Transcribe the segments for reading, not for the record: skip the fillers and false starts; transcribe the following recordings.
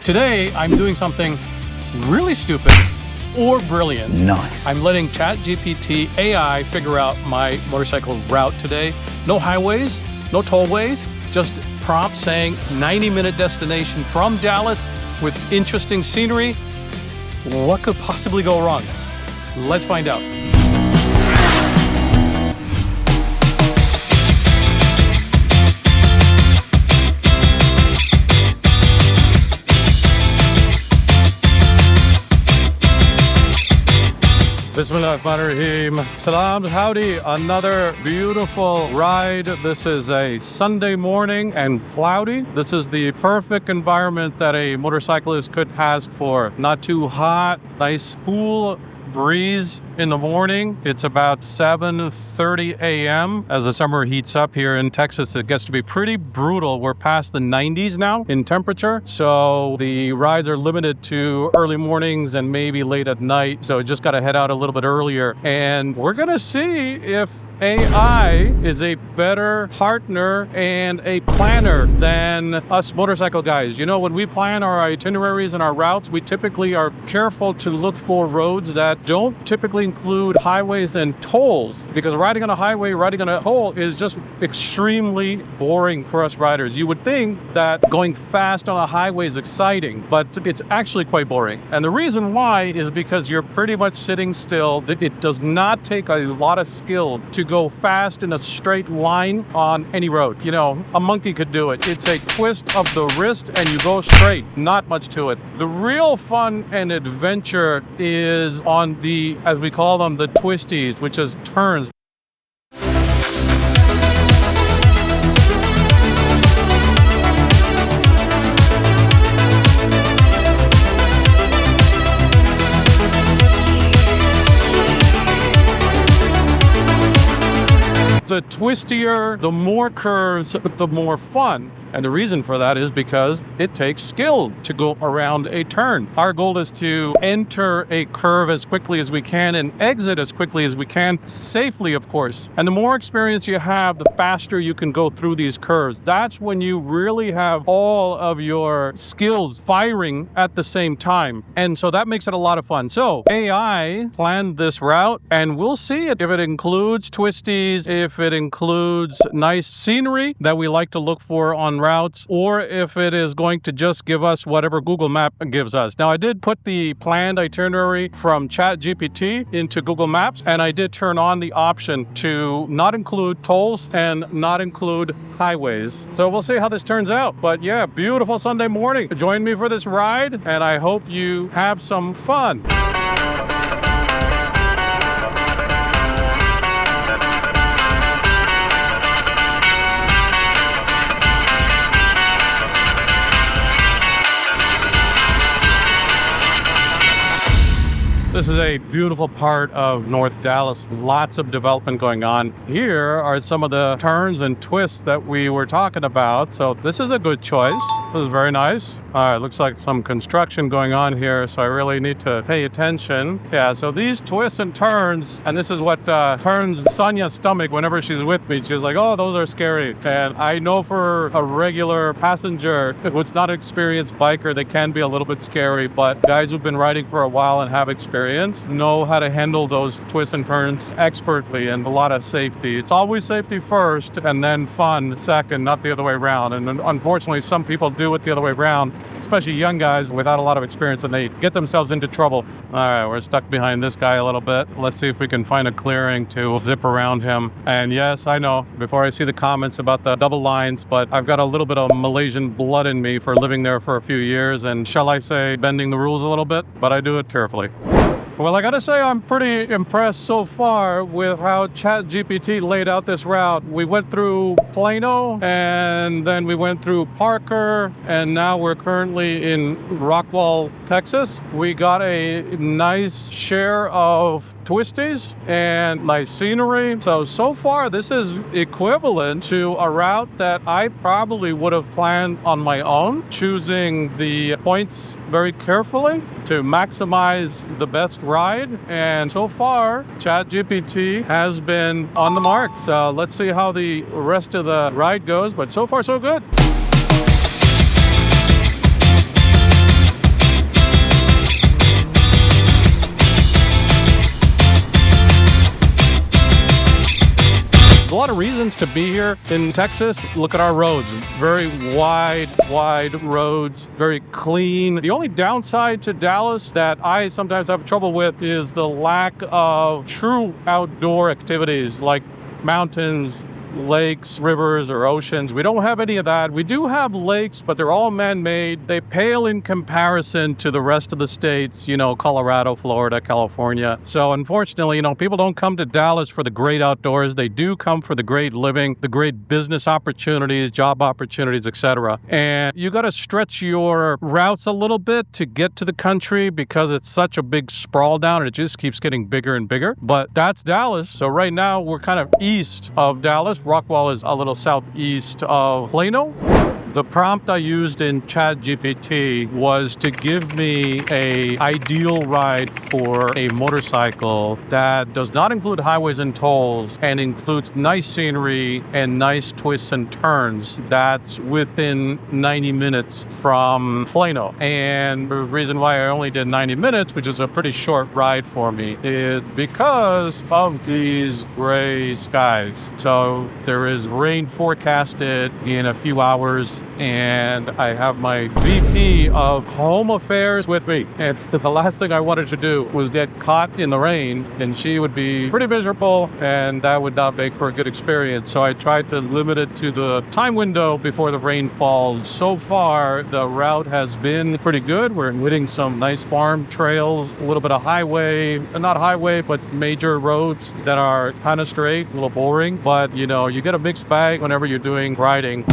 Today, I'm doing something really stupid or brilliant. Nice. I'm letting ChatGPT AI figure out my motorcycle route today. No highways, no tollways, just prompt saying 90-minute destination from Dallas with interesting scenery. What could possibly go wrong? Let's find out. Bismillahirrahmanirrahim. Salam, howdy. Another beautiful ride. This is a Sunday morning and cloudy. This is the perfect environment that a motorcyclist could ask for. Not too hot, nice cool breeze in the morning. It's about 7:30 a.m. As the summer heats up here in Texas, it gets to be pretty brutal. We're past the 90s now in temperature, so the rides are limited to early mornings and maybe late at night. So just got to head out a little bit earlier, and we're gonna see if AI is a better partner and a planner than us motorcycle guys. You know, when we plan our itineraries and our routes, we typically are careful to look for roads that don't typically include highways and tolls, because riding on a highway, riding on a toll is just extremely boring for us riders. You would think that going fast on a highway is exciting, but it's actually quite boring. And the reason why is because you're pretty much sitting still. It does not take a lot of skill to go fast in a straight line on any road. You know, a monkey could do it. It's a twist of the wrist and you go straight. Not much to it. The real fun and adventure is on the, as we call them, the twisties, which is turns. The twistier, the more curves, the more fun. And the reason for that is because it takes skill to go around a turn. Our goal is to enter a curve as quickly as we can and exit as quickly as we can, safely, of course. And the more experience you have, the faster you can go through these curves. That's when you really have all of your skills firing at the same time. And so that makes it a lot of fun. So AI planned this route, and we'll see it if it includes twisties, if it includes nice scenery that we like to look for on routes, or if it is going to just give us whatever Google Map gives us. Now, I did put the planned itinerary from ChatGPT into Google Maps, and I did turn on the option to not include tolls and not include highways. So we'll see how this turns out. But yeah, beautiful Sunday morning. Join me for this ride, and I hope you have some fun. This is a beautiful part of North Dallas. Lots of development going on. Here are some of the turns and twists that we were talking about. So this is a good choice. This is very nice. All right, looks like some construction going on here, so I really need to pay attention. Yeah, so these twists and turns, and this is what turns Sonia's stomach whenever she's with me. She's like, oh, those are scary. And I know for a regular passenger who's not an experienced biker, they can be a little bit scary, but guys who've been riding for a while and have experience know how to handle those twists and turns expertly, and a lot of safety. It's always safety first and then fun second, not the other way around. And unfortunately, some people do it the other way around, especially young guys without a lot of experience, and they get themselves into trouble. All right, we're stuck behind this guy a little bit. Let's see if we can find a clearing to zip around him. And yes, I know, before I see the comments about the double lines, but I've got a little bit of Malaysian blood in me for living there for a few years, and shall I say, bending the rules a little bit, but I do it carefully. Well, I gotta say I'm pretty impressed so far with how ChatGPT laid out this route. We went through Plano, and then we went through Parker, and now we're currently in Rockwall, Texas. We got a nice share of twisties and nice scenery. So far this is equivalent to a route that I probably would have planned on my own, choosing the points very carefully to maximize the best ride. And so far, ChatGPT has been on the mark. So let's see how the rest of the ride goes, but so far so good. lot of reasons to be here in Texas. Look at our roads. Very wide roads, very clean. The only downside to Dallas that I sometimes have trouble with is the lack of true outdoor activities like mountains, lakes, rivers, or oceans. We don't have any of that. We do have lakes, but they're all man-made. They pale in comparison to the rest of the states, Colorado, Florida, California. So unfortunately, people don't come to Dallas for the great outdoors. They do come for the great living, the great business opportunities, job opportunities, etc. And you got to stretch your routes a little bit to get to the country because it's such a big sprawl down and it just keeps getting bigger and bigger. But that's Dallas. So right now we're kind of east of Dallas. Rockwall is a little southeast of Plano. The prompt I used in ChatGPT was to give me an ideal ride for a motorcycle that does not include highways and tolls and includes nice scenery and nice twists and turns that's within 90 minutes from Plano. And the reason why I only did 90 minutes, which is a pretty short ride for me, is because of these gray skies. So there is rain forecasted in a few hours, and I have my VP of Home Affairs with me. And the last thing I wanted to do was get caught in the rain, and she would be pretty miserable, and that would not make for a good experience. So I tried to limit it to the time window before the rain falls. So far, the route has been pretty good. We're hitting some nice farm trails, a little bit of highway, not highway, but major roads that are kind of straight, a little boring. But, you get a mixed bag whenever you're doing riding.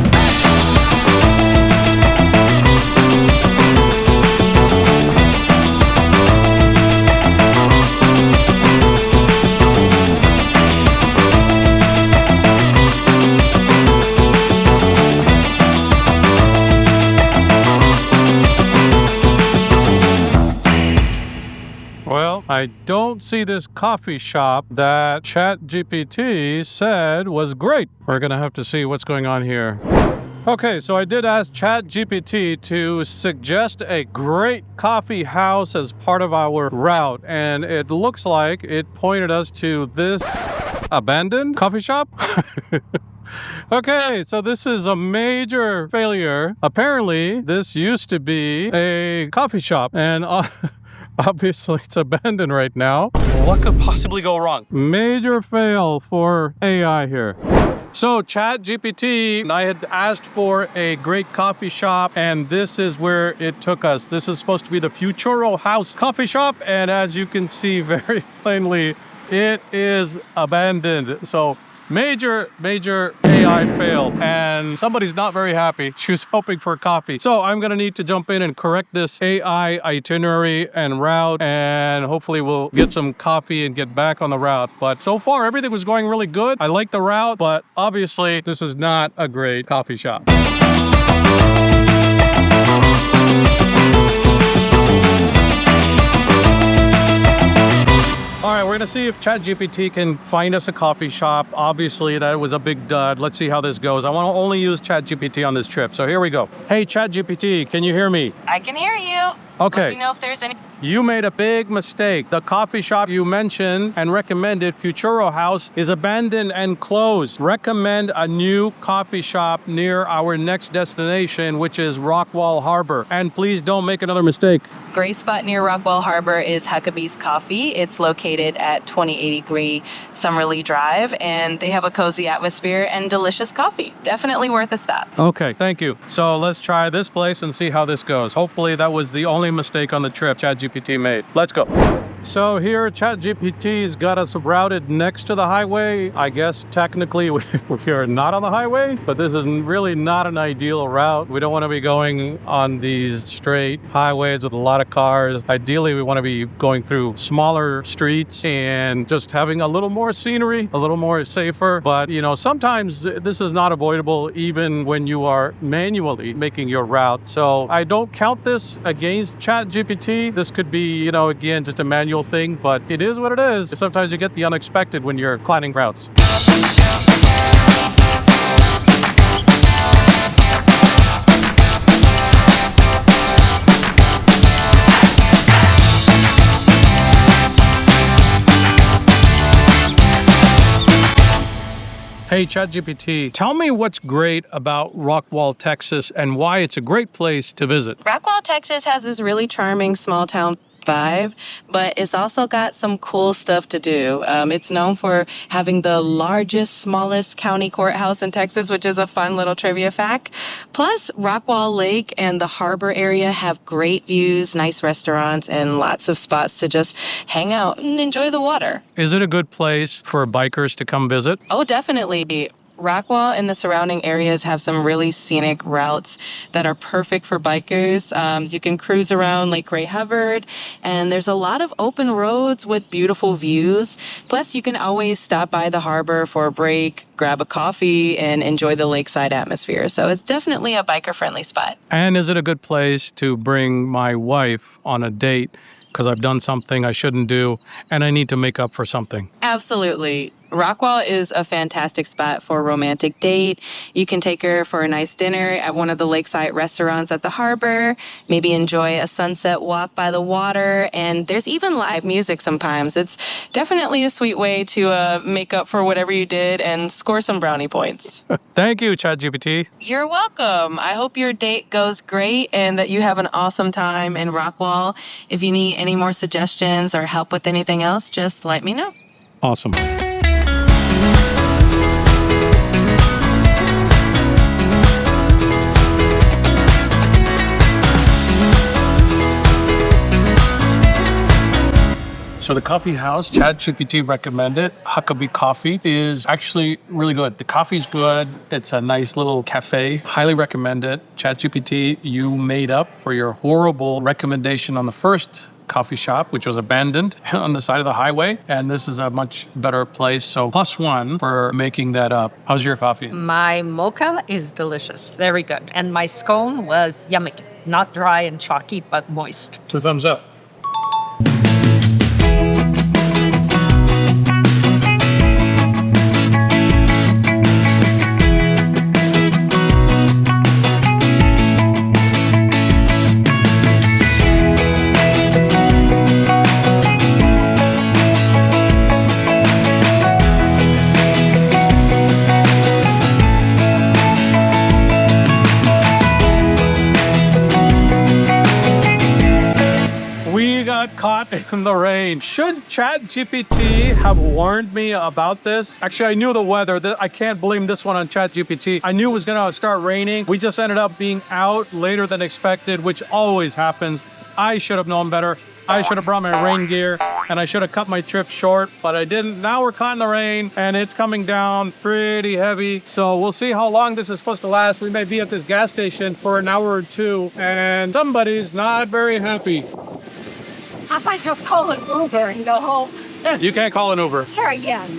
Well, I don't see this coffee shop that ChatGPT said was great. We're going to have to see what's going on here. Okay, so I did ask ChatGPT to suggest a great coffee house as part of our route, and it looks like it pointed us to this abandoned coffee shop. Okay, so this is a major failure. Apparently, this used to be a coffee shop, and obviously it's abandoned right now. What could possibly go wrong? Major fail for AI here. So ChatGPT, I had asked for a great coffee shop, and this is where it took us. This is supposed to be the Futuro House coffee shop, and as you can see very plainly, it is abandoned. So major AI fail, and somebody's not very happy. She was hoping for coffee. So I'm gonna need to jump in and correct this AI itinerary and route, and hopefully we'll get some coffee and get back on the route. But so far everything was going really good. I like the route, but obviously this is not a great coffee shop. All right, we're gonna see if ChatGPT can find us a coffee shop. Obviously, that was a big dud. Let's see how this goes. I want to only use ChatGPT on this trip, so here we go. Hey, ChatGPT, can you hear me? I can hear you. Okay. Let me know if there's any... You made a big mistake. The coffee shop you mentioned and recommended, Futuro House, is abandoned and closed. Recommend a new coffee shop near our next destination, which is Rockwall Harbor. And please don't make another mistake. Great spot near Rockwall Harbor is Huckabee's Coffee. It's located at 2083 Summerlee Drive, and they have a cozy atmosphere and delicious coffee. Definitely worth a stop. Okay, thank you. So let's try this place and see how this goes. Hopefully that was the only mistake on the trip ChatGPT made. Let's go. So here ChatGPT's got us routed next to the highway. I guess technically we are not on the highway, but this is really not an ideal route. We don't want to be going on these straight highways with a lot of cars. Ideally, we want to be going through smaller streets and just having a little more scenery, a little more safer. But, sometimes this is not avoidable even when you are manually making your route. So I don't count this against ChatGPT. This could be, again, just a manual thing, but it is what it is. Sometimes you get the unexpected when you're planning routes. Hey, ChatGPT, tell me what's great about Rockwall, Texas, and why it's a great place to visit. Rockwall, Texas has this really charming small town vibe, but it's also got some cool stuff to do. It's known for having the largest, smallest county courthouse in Texas, which is a fun little trivia fact. Plus, Rockwall Lake and the harbor area have great views, nice restaurants, and lots of spots to just hang out and enjoy the water. Is it a good place for bikers to come visit? Oh, definitely. Rockwall and the surrounding areas have some really scenic routes that are perfect for bikers. You can cruise around Lake Ray Hubbard, and there's a lot of open roads with beautiful views. Plus, you can always stop by the harbor for a break, grab a coffee, and enjoy the lakeside atmosphere. So it's definitely a biker-friendly spot. And is it a good place to bring my wife on a date because I've done something I shouldn't do and I need to make up for something? Absolutely. Rockwall is a fantastic spot for a romantic date. You can take her for a nice dinner at one of the lakeside restaurants at the harbor, maybe enjoy a sunset walk by the water, and there's even live music sometimes. It's definitely a sweet way to make up for whatever you did and score some brownie points. Thank you, ChatGPT. You're welcome. I hope your date goes great and that you have an awesome time in Rockwall. If you need any more suggestions or help with anything else, just let me know. Awesome. So the coffee house, ChatGPT recommended, Huckabee Coffee, is actually really good. The coffee's good. It's a nice little cafe. Highly recommended. ChatGPT, you made up for your horrible recommendation on the first coffee shop, which was abandoned on the side of the highway. And this is a much better place. So +1 for making that up. How's your coffee? My mocha is delicious, very good. And my scone was yummy, not dry and chalky, but moist. 2 thumbs up. Caught in the rain. Should ChatGPT have warned me about this? Actually, I knew the weather. I can't blame this one on ChatGPT. I knew it was going to start raining. We just ended up being out later than expected, which always happens. I should have known better. I should have brought my rain gear and I should have cut my trip short, but I didn't. Now we're caught in the rain and it's coming down pretty heavy. So we'll see how long this is supposed to last. We may be at this gas station for an hour or two and somebody's not very happy. I might just call an Uber and go home. You can't call an Uber. Sure I can.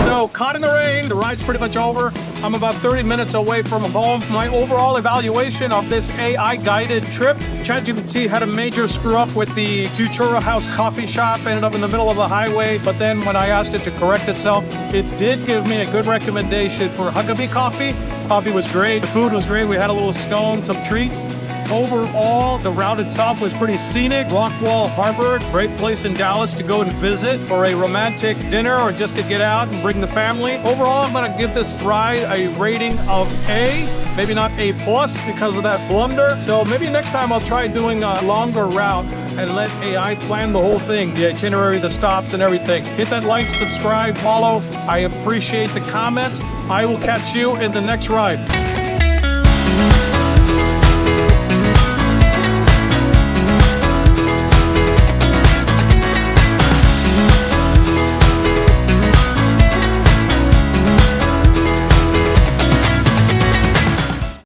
So, caught in the rain, the ride's pretty much over. I'm about 30 minutes away from home. My overall evaluation of this AI-guided trip, ChatGPT had a major screw-up with the Futura House coffee shop, ended up in the middle of the highway, but then when I asked it to correct itself, it did give me a good recommendation for Huckabee Coffee. Coffee was great, the food was great, we had a little scone, some treats. Overall, the route itself was pretty scenic. Rockwall Harbor, great place in Dallas to go and visit for a romantic dinner or just to get out and bring the family. Overall, I'm going to give this ride a rating of A, maybe not A+ because of that blunder. So maybe next time I'll try doing a longer route and let AI plan the whole thing, the itinerary, the stops, and everything. Hit that like, subscribe, follow. I appreciate the comments. I will catch you in the next ride.